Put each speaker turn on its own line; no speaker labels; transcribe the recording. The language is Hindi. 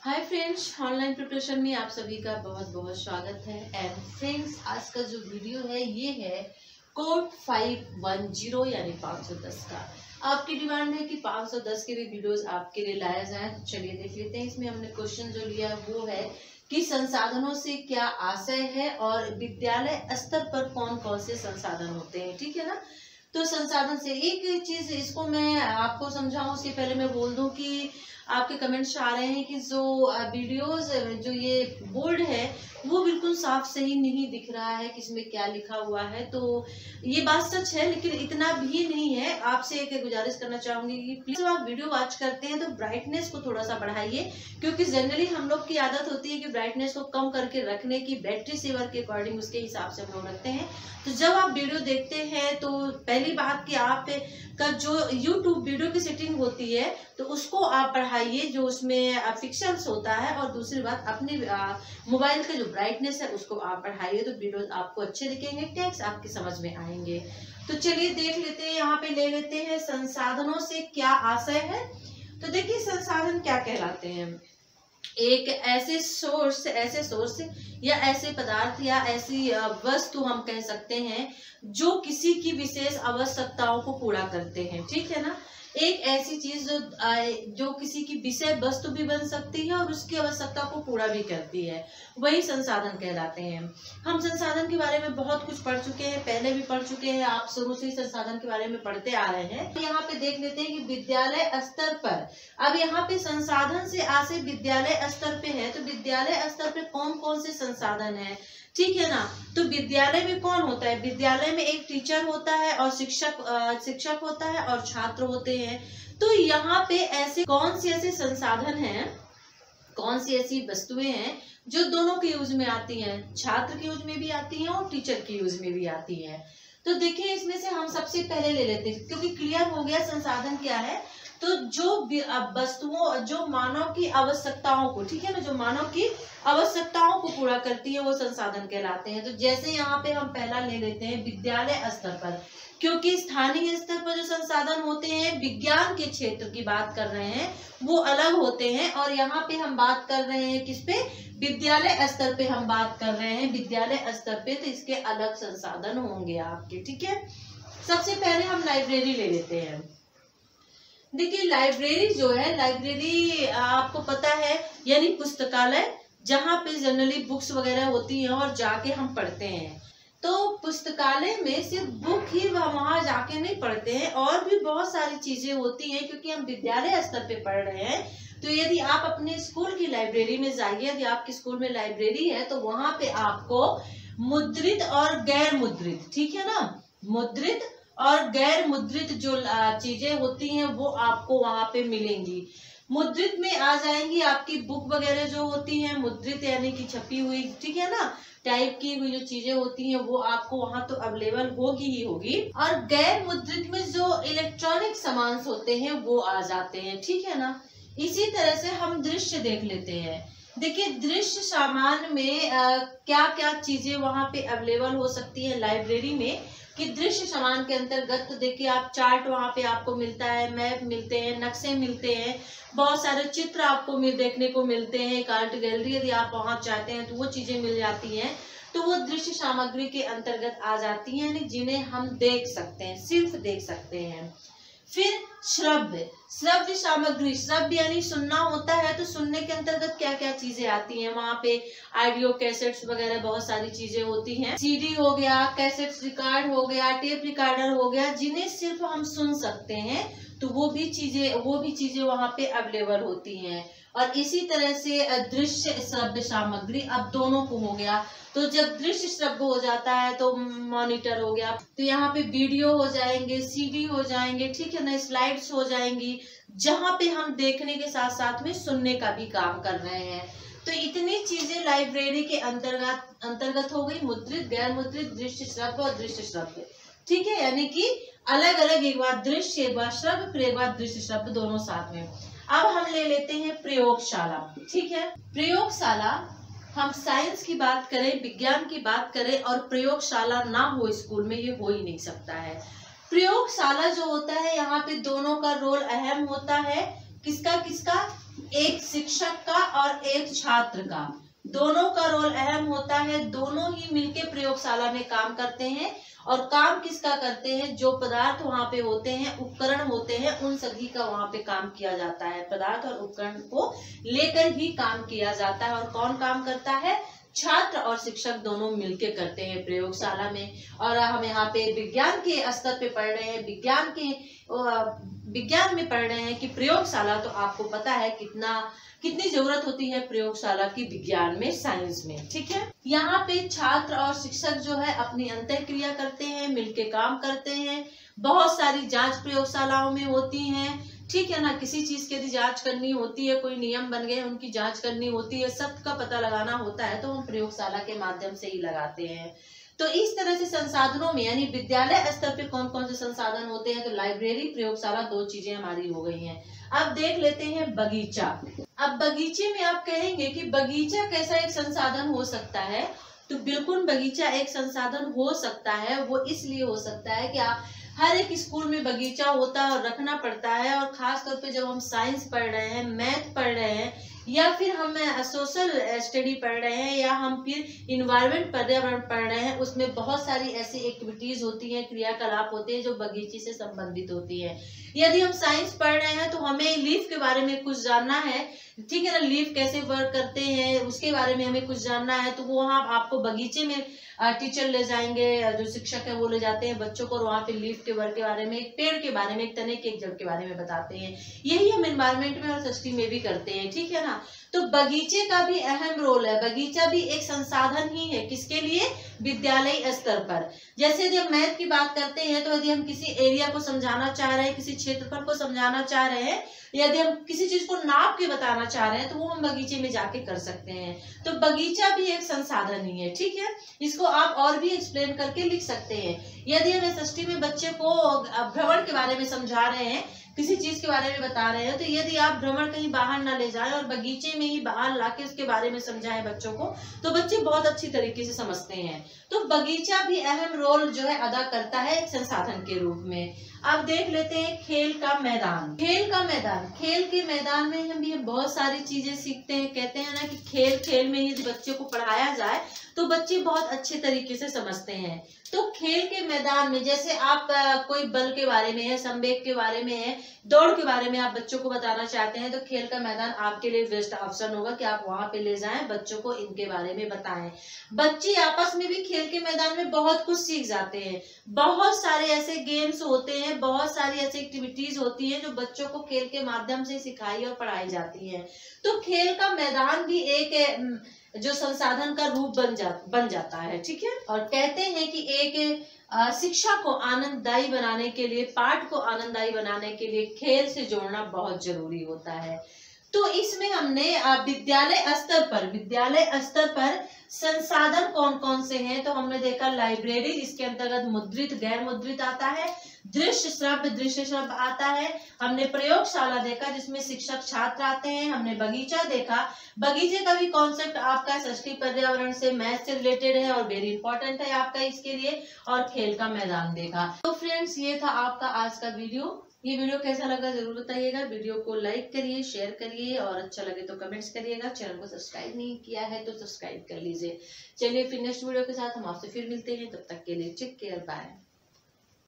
हाय फ्रेंड्स, ऑनलाइन प्रिपरेशन में आप सभी का बहुत बहुत स्वागत है। एंड फ्रेंड्स, आज का जो वीडियो है ये है कोड 510 यानी 510 का। आपकी डिमांड है कि 510 के भी वीडियोस आपके लिए लाया जाए, तो चलिए देख लेते हैं। इसमें हमने क्वेश्चन जो लिया है वो है कि संसाधनों से क्या आशय है और विद्यालय स्तर पर कौन कौन से संसाधन होते हैं। ठीक है ना। तो संसाधन से एक चीज इसको मैं आपको समझाऊं उसके पहले मैं बोल दूं कि आपके कमेंट्स आ रहे हैं कि जो वीडियोस जो ये बोर्ड है वो बिल्कुल साफ सही नहीं दिख रहा है कि इसमें क्या लिखा हुआ है। तो ये बात सच है, लेकिन इतना भी नहीं है। आपसे एक गुजारिश करना चाहूंगी कि प्लीज जब आप वीडियो वॉच करते हैं तो ब्राइटनेस को थोड़ा सा बढ़ाइए, क्योंकि जनरली हम लोग की आदत होती है कि ब्राइटनेस को कम करके रखने की, बैटरी सेवर के अकॉर्डिंग उसके हिसाब से हम लोग रखते हैं। तो जब आप वीडियो देखते हैं तो पहली बात कि आप का जो YouTube वीडियो की सेटिंग होती है तो उसको आप बढ़ाइए, जो उसमें पिक्सल्स होता है, और दूसरी बात अपने मोबाइल का जो ब्राइटनेस है उसको आप बढ़ाइए, तो वीडियो आपको अच्छे दिखेंगे, टेक्स्ट आपके समझ में आएंगे। तो चलिए देख लेते हैं, यहाँ पे ले लेते हैं संसाधनों से क्या आशय है। तो देखिए संसाधन क्या कहलाते हैं। एक ऐसे सोर्स या ऐसे पदार्थ या ऐसी वस्तु हम कह सकते हैं जो किसी की विशेष आवश्यकताओं को पूरा करते हैं। ठीक है ना। एक ऐसी चीज जो किसी की विषय वस्तु भी बन सकती है और उसकी आवश्यकता को पूरा भी करती है, वही संसाधन कहलाते हैं। हम संसाधन के बारे में बहुत कुछ पढ़ चुके हैं, पहले भी पढ़ चुके हैं, आप शुरू से ही संसाधन के बारे में पढ़ते आ रहे हैं। यहाँ पे देख लेते हैं कि विद्यालय स्तर पर, अब यहाँ पे संसाधन से आशय विद्यालय स्तर पे है, तो विद्यालय स्तर पे कौन कौन से संसाधन है। ठीक है ना। तो विद्यालय में कौन होता है, विद्यालय में एक टीचर होता है और शिक्षक होता है और छात्र होते हैं। तो यहाँ पे ऐसे कौन से ऐसे संसाधन हैं, कौन सी ऐसी वस्तुएं हैं जो दोनों के यूज में आती हैं, छात्र के यूज में भी आती हैं और टीचर के यूज में भी आती हैं। तो देखिए इसमें से हम सबसे पहले ले लेते हैं, क्योंकि क्लियर हो गया संसाधन क्या है। तो जो वस्तुओं, जो मानव की आवश्यकताओं को, ठीक है ना, जो मानव की आवश्यकताओं को पूरा करती है वो संसाधन कहलाते हैं। तो जैसे यहाँ पे हम पहला ले लेते हैं विद्यालय स्तर पर, क्योंकि स्थानीय स्तर पर जो संसाधन होते हैं विज्ञान के क्षेत्र की बात कर रहे हैं वो अलग होते हैं, और यहाँ पे हम बात कर रहे हैं किस पे, विद्यालय स्तर पे हम बात कर रहे हैं। विद्यालय स्तर पे तो इसके अलग संसाधन होंगे आपके। ठीक है। सबसे पहले हम लाइब्रेरी ले लेते हैं। देखिए लाइब्रेरी जो है, लाइब्रेरी आपको पता है यानी पुस्तकालय, जहाँ पे जनरली बुक्स वगैरह होती हैं और जाके हम पढ़ते हैं। तो पुस्तकालय में सिर्फ बुक ही वहां जाके नहीं पढ़ते हैं, और भी बहुत सारी चीजें होती हैं, क्योंकि हम विद्यालय स्तर पे पढ़ रहे हैं। तो यदि आप अपने स्कूल की लाइब्रेरी में जाइए, यदि आपके स्कूल में लाइब्रेरी है तो वहां पे आपको मुद्रित और गैर मुद्रित, ठीक है ना, मुद्रित और गैर मुद्रित जो चीजें होती हैं वो आपको वहां पे मिलेंगी। मुद्रित में आ जाएंगी आपकी बुक वगैरह जो होती हैं, मुद्रित यानी कि छपी हुई, ठीक है ना, टाइप की हुई जो चीजें होती हैं वो आपको वहां तो अवेलेबल होगी ही होगी। और गैर मुद्रित में जो इलेक्ट्रॉनिक सामान होते हैं वो आ जाते हैं। ठीक है ना। इसी तरह से हम दृश्य देख लेते हैं। देखिए दृश्य सामान में क्या क्या चीजें वहां पे अवेलेबल हो सकती है लाइब्रेरी में, कि दृश्य सामान के अंतर्गत तो देखिए आप चार्ट वहां पे आपको मिलता है, मैप मिलते हैं, नक्शे मिलते हैं, बहुत सारे चित्र आपको देखने को मिलते हैं, एक आर्ट गैलरी यदि आप वहां चाहते हैं तो वो चीजें मिल जाती हैं। तो वो दृश्य सामग्री के अंतर्गत आ जाती हैं, जिन्हें हम देख सकते हैं, सिर्फ देख सकते हैं। फिर श्रव्य सामग्री, श्रव्य यानी सुनना होता है, तो सुनने के अंतर्गत क्या क्या चीजें आती हैं वहां पे, ऑडियो कैसेट्स वगैरह बहुत सारी चीजें होती हैं। सीडी हो गया, कैसेट्स रिकॉर्ड हो गया, टेप रिकॉर्डर हो गया, जिन्हें सिर्फ हम सुन सकते हैं, तो वो भी चीजें वहां पे अवेलेबल होती हैं। और इसी तरह से दृश्य श्रव्य सामग्री, अब दोनों को हो गया। तो जब दृश्य श्रव्य हो जाता है तो मॉनिटर हो गया, तो यहाँ पे वीडियो हो जाएंगे, सीडी हो जाएंगे, ठीक है ना, स्लाइड्स हो जाएंगी, जहाँ पे हम देखने के साथ साथ में सुनने का भी काम कर रहे हैं। तो इतनी चीजें लाइब्रेरी के अंतर्गत हो गई, मुद्रित, गैर मुद्रित, दृश्य श्रव्य और दृश्य श्रव्य। ठीक है, यानी कि अलग अलग, एक बार दृश्य, एक बार श्रव्य, फिर एक बार दृश्य श्रव्य, दोनों साथ में। अब हम ले लेते हैं प्रयोगशाला। ठीक है। प्रयोगशाला, हम साइंस की बात करें, विज्ञान की बात करें और प्रयोगशाला ना हो स्कूल में, ये हो ही नहीं सकता है। प्रयोगशाला जो होता है यहाँ पे दोनों का रोल अहम होता है। किसका किसका, एक शिक्षक का और एक छात्र का, दोनों का रोल अहम होता है। दोनों ही मिलके प्रयोगशाला में काम करते हैं। और काम किसका करते हैं? जो पदार्थ वहां पे होते हैं, उपकरण होते हैं, उन सभी का वहां पे काम किया जाता है। पदार्थ और उपकरण को लेकर ही काम किया जाता है। और कौन काम करता है? छात्र और शिक्षक दोनों मिलके करते हैं प्रयोगशाला में। और हम यहाँ पे विज्ञान के स्तर पे पढ़ रहे हैं, विज्ञान में पढ़ रहे हैं कि प्रयोगशाला, तो आपको पता है कितनी जरूरत होती है प्रयोगशाला की विज्ञान में, साइंस में। ठीक है, यहाँ पे छात्र और शिक्षक जो है अपनी अंतःक्रिया करते हैं, मिलके काम करते हैं। बहुत सारी जांच प्रयोगशालाओं में होती हैं, ठीक है ना। किसी चीज की यदि जांच करनी होती है, कोई नियम बन गए उनकी जांच करनी होती है, सत्य का पता लगाना होता है, तो हम प्रयोगशाला के माध्यम से ही लगाते हैं। तो इस तरह से संसाधनों में, यानी विद्यालय स्तर पे कौन कौन से संसाधन होते हैं? तो लाइब्रेरी, प्रयोगशाला, दो चीजें हमारी हो गई हैं। अब देख लेते हैं बगीचा। अब बगीचे में आप कहेंगे कि बगीचा कैसा एक संसाधन हो सकता है? तो बिल्कुल बगीचा एक संसाधन हो सकता है। वो इसलिए हो सकता है कि आप हर एक स्कूल में बगीचा होता है और रखना पड़ता है। और खास तौर पे जब हम साइंस पढ़ रहे हैं, मैथ पढ़ रहे हैं, या फिर हम सोशल स्टडी पढ़ रहे हैं, या हम फिर इन्वायरमेंट, पर्यावरण पढ़ रहे हैं, उसमें बहुत सारी ऐसी एक्टिविटीज होती हैं, क्रियाकलाप होते हैं जो बगीचे से संबंधित होती है। यदि हम साइंस पढ़ रहे हैं तो हमें लीफ के बारे में कुछ जानना है, ठीक है ना। लीफ कैसे वर्क करते हैं उसके बारे में हमें कुछ जानना है, तो वो वहाँ आपको बगीचे में टीचर ले जाएंगे, जो शिक्षक है वो ले जाते हैं बच्चों को, और वहाँ पे लीफ के वर्क के बारे में, एक पेड़ के बारे में, एक तने के, एक जड़ के बारे में बताते हैं। यही हम एनवायरमेंट में और सृष्टि में भी करते हैं, ठीक है ना। तो बगीचे का भी अहम रोल है। बगीचा भी एक संसाधन ही है, किसके लिए? विद्यालय स्तर पर। जैसे जब मैथ की बात करते हैं, तो यदि हम किसी एरिया को समझाना चाह रहे हैं, किसी क्षेत्रफल को समझाना चाह रहे हैं, यदि हम किसी चीज को नाप के बताना चाह रहे हैं, तो वो हम बगीचे में जाके कर सकते हैं। तो बगीचा भी एक संसाधन ही है, ठीक है। इसको आप और भी एक्सप्लेन करके लिख सकते हैं। यदि हम एसएसटी में बच्चे को भ्रमण के बारे में समझा रहे हैं, किसी चीज के बारे में बता रहे हैं, तो यदि आप भ्रमण कहीं बाहर ना ले जाएं और बगीचे में ही बाहर लाके उसके बारे में समझाएं बच्चों को, तो बच्चे बहुत अच्छी तरीके से समझते हैं। तो बगीचा भी अहम रोल जो है अदा करता है एक संसाधन के रूप में। अब देख लेते हैं खेल का मैदान। खेल का मैदान, खेल के मैदान में हम भी बहुत सारी चीजें सीखते हैं। कहते हैं ना कि खेल में ही बच्चों को पढ़ाया जाए तो बच्चे बहुत अच्छे तरीके से समझते हैं। तो खेल के मैदान में जैसे आप कोई बल के बारे में है, संवेग के बारे में है, दौड़ के बारे में आप बच्चों को बताना चाहते हैं, तो खेल का मैदान आपके लिए बेस्ट ऑप्शन होगा कि आप वहां पे ले जाएं, बच्चों को इनके बारे में बताएं। बच्चे आपस में भी खेल के मैदान में बहुत कुछ सीख जाते हैं। बहुत सारे ऐसे गेम्स होते हैं, बहुत सारी ऐसी एक्टिविटीज होती है जो बच्चों को खेल के माध्यम से सिखाई और पढ़ाई जाती है। तो खेल का मैदान भी एक जो संसाधन का रूप बन जाता है, ठीक है। और कहते हैं कि एक शिक्षा को आनंददायी बनाने के लिए, पाठ को आनंददायी बनाने के लिए खेल से जोड़ना बहुत जरूरी होता है। तो इसमें हमने विद्यालय स्तर पर संसाधन कौन कौन से हैं, तो हमने देखा लाइब्रेरी, जिसके अंतर्गत मुद्रित, गैर मुद्रित आता है, दृश्य श्रव्य आता है। हमने प्रयोगशाला देखा जिसमें शिक्षक छात्र आते हैं। हमने बगीचा देखा, बगीचे का भी कॉन्सेप्ट आपका सृष्टि पर्यावरण से, मैथ से रिलेटेड है और वेरी इंपॉर्टेंट है आपका इसके लिए। और खेल का मैदान देखा। तो फ्रेंड्स, ये था आपका आज का वीडियो। ये वीडियो कैसा लगा जरूर बताइएगा। वीडियो को लाइक करिए, शेयर करिए, और अच्छा लगे तो कमेंट्स करिएगा। चैनल को सब्सक्राइब नहीं किया है तो सब्सक्राइब कर लीजिए। चलिए फिर नेक्स्ट वीडियो के साथ हम आपसे फिर मिलते हैं। तब तक के लिए टेक केयर, बाय।